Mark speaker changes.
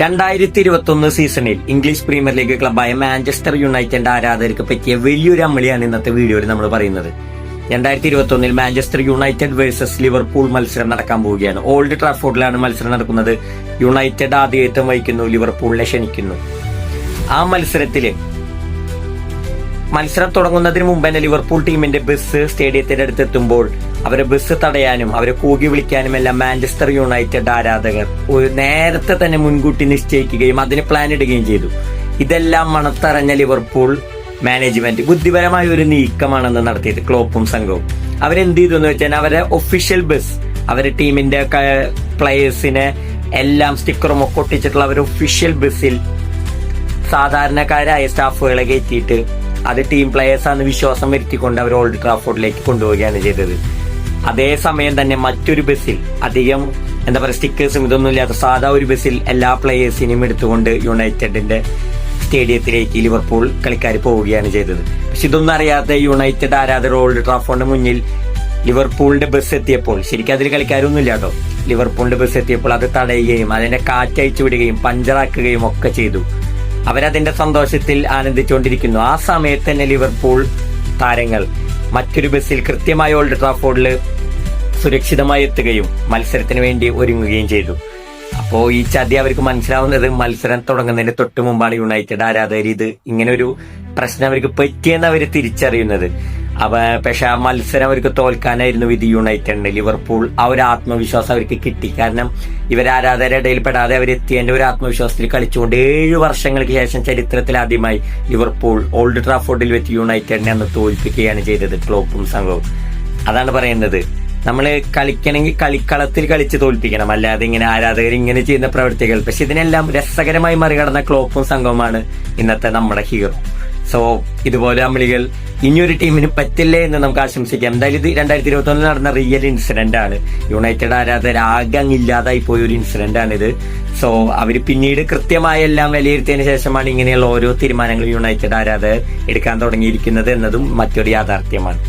Speaker 1: 2021 സീസണിൽ English Premier League ക്ലബായ Manchester United ആരാധകർക്ക് പറ്റിയ വലിയൊരു അമളിയാണ് ഇന്നത്തെ വീഡിയോയിൽ നമ്മൾ പറയുന്നത്. 2021 മാഞ്ചസ്റ്റർ യുണൈറ്റഡ് വേഴ്സസ് ലിവർപൂൾ മത്സരം നടക്കാൻ പോവുകയാണ്. ഓൾഡ് ട്രാഫോർഡിലാണ് മത്സരം നടക്കുന്നത്. യുണൈറ്റഡ് ആതിഥേയത്വം വഹിക്കുന്നു, ലിവർപൂളിനെ ക്ഷണിക്കുന്നു. ആ മത്സരം തുടങ്ങുന്നതിന് മുമ്പ് തന്നെ ലിവർപൂൾ ടീമിന്റെ ബസ് സ്റ്റേഡിയത്തിന്റെ അടുത്ത് എത്തുമ്പോൾ അവരെ ബസ് തടയാനും അവരെ കൂകി വിളിക്കാനും എല്ലാം മാഞ്ചസ്റ്റർ യുണൈറ്റഡ് ആരാധകർ നേരത്തെ തന്നെ മുൻകൂട്ടി നിശ്ചയിക്കുകയും അതിന് പ്ലാൻ ഇടുകയും ചെയ്തു. ഇതെല്ലാം മണത്തറിഞ്ഞ ലിവർപൂൾ മാനേജ്മെന്റ് ബുദ്ധിപരമായ ഒരു നീക്കമാണെന്ന് നടത്തിയത്. ക്ലോപ്പും സംഘവും അവരെന്ത് ചെയ്തു എന്ന് വെച്ചാൽ അവരെ ഒഫീഷ്യൽ ബസ്, അവരെ ടീമിന്റെ പ്ലേയേഴ്സിനെ എല്ലാം സ്റ്റിക്കറും ഒക്കെ ഒട്ടിച്ചിട്ടുള്ള അവരുടെ ഒഫീഷ്യൽ ബസ്സിൽ സാധാരണക്കാരായ സ്റ്റാഫുകളെ കയറ്റിയിട്ട് അത് ടീം പ്ലേയേഴ്സാണെന്ന് വിശ്വാസം വരുത്തിക്കൊണ്ട് അവർ ഓൾഡ് ട്രാഫോർഡിലേക്ക് കൊണ്ടുപോവുകയാണ് ചെയ്തത്. അതേസമയം തന്നെ മറ്റൊരു ബസ്സിൽ അധികം സ്റ്റിക്കേഴ്സും ഇതൊന്നും ഇല്ലാത്ത സാധാ ഒരു ബസ്സിൽ എല്ലാ പ്ലേയേഴ്സിനെയും എടുത്തുകൊണ്ട് യുണൈറ്റഡിന്റെ സ്റ്റേഡിയത്തിലേക്ക് ലിവർപൂൾ കളിക്കാർ പോവുകയാണ് ചെയ്തത്. പക്ഷെ ഇതൊന്നും അറിയാത്ത യുണൈറ്റഡ് ആരാധകർ ഓൾഡ് ട്രാഫോർഡിന് മുന്നിൽ ലിവർപൂളിന്റെ ബസ് എത്തിയപ്പോൾ, ശരിക്കും അതിൽ കളിക്കാരൊന്നും ഇല്ല കേട്ടോ, ലിവർപൂളിന്റെ ബസ് എത്തിയപ്പോൾ അത് തടയുകയും അതിനെ കാറ്റയച്ചു വിടുകയും പഞ്ചറാക്കുകയും ഒക്കെ ചെയ്തു. അവരതിന്റെ സന്തോഷത്തിൽ ആനന്ദിച്ചുകൊണ്ടിരിക്കുന്നു. ആ സമയത്ത് തന്നെ ലിവർപൂൾ താരങ്ങൾ മറ്റൊരു ബസ്സിൽ കൃത്യമായി ഓൾഡ് ട്രാഫോർഡിൽ സുരക്ഷിതമായി എത്തുകയും മത്സരത്തിന് വേണ്ടി ഒരുങ്ങുകയും ചെയ്തു. അപ്പോ ഈ ചതി അവർക്ക് മനസ്സിലാവുന്നത് മത്സരം തുടങ്ങുന്നതിന് തൊട്ട് മുമ്പാണ് യുണൈറ്റഡ് ആരാധകർ ഇത് ഇങ്ങനെ ഒരു പ്രശ്നം അവർക്ക് പറ്റിയെന്ന് അവർ തിരിച്ചറിയുന്നത്. പക്ഷെ ആ മത്സരം അവർക്ക് തോൽക്കാനായിരുന്നു വിധി യുണൈറ്റഡിന്. ലിവർപൂൾ ആ ഒരു ആത്മവിശ്വാസം അവർക്ക് കിട്ടി. കാരണം ഇവരാരാധകരുടെ ഇടയിൽ പെടാതെ അവരെത്തിയതിന്റെ ഒരു ആത്മവിശ്വാസത്തിൽ കളിച്ചുകൊണ്ട് 7 വർഷങ്ങൾക്ക് ശേഷം ചരിത്രത്തിൽ ആദ്യമായി ലിവർപൂൾ ഓൾഡ് ട്രാഫോർഡിൽ വെച്ച് യുണൈറ്റഡിനെ അന്ന് തോൽപ്പിക്കുകയാണ് ചെയ്തത്. ക്ലോപ്പും സംഘവും അതാണ് പറയുന്നത്. നമ്മൾ കളിക്കണമെങ്കിൽ കളിക്കളത്തിൽ കളിച്ച് തോൽപ്പിക്കണം, അല്ലാതെ ഇങ്ങനെ ആരാധകർ ഇങ്ങനെ ചെയ്യുന്ന പ്രവൃത്തികൾ. പക്ഷെ ഇതിനെല്ലാം രസകരമായി മറികടന്ന ക്ലോപ്പും സംഘവുമാണ് ഇന്നത്തെ നമ്മുടെ ഹീറോ. സോ ഇതുപോലെ അമളികൾ ഇനിയൊരു ടീമിന് പറ്റില്ലേ എന്ന് നമുക്ക് ആശംസിക്കാം. എന്തായാലും ഇത് 2021 നടന്ന റിയൽ ഇൻസിഡന്റ് ആണ്. യുണൈറ്റഡ് ആരാധകർ ആകെ ഇല്ലാതായി പോയ ഒരു ഇൻസിഡന്റ് ആണിത്. സോ അവർ പിന്നീട് കൃത്യമായി എല്ലാം വിലയിരുത്തിയതിനു ശേഷമാണ് ഇങ്ങനെയുള്ള ഓരോ തീരുമാനങ്ങളും യുണൈറ്റഡ് ആരാധകർ എടുക്കാൻ തുടങ്ങിയിരിക്കുന്നത് എന്നതും മറ്റൊരു യാഥാർത്ഥ്യമാണ്.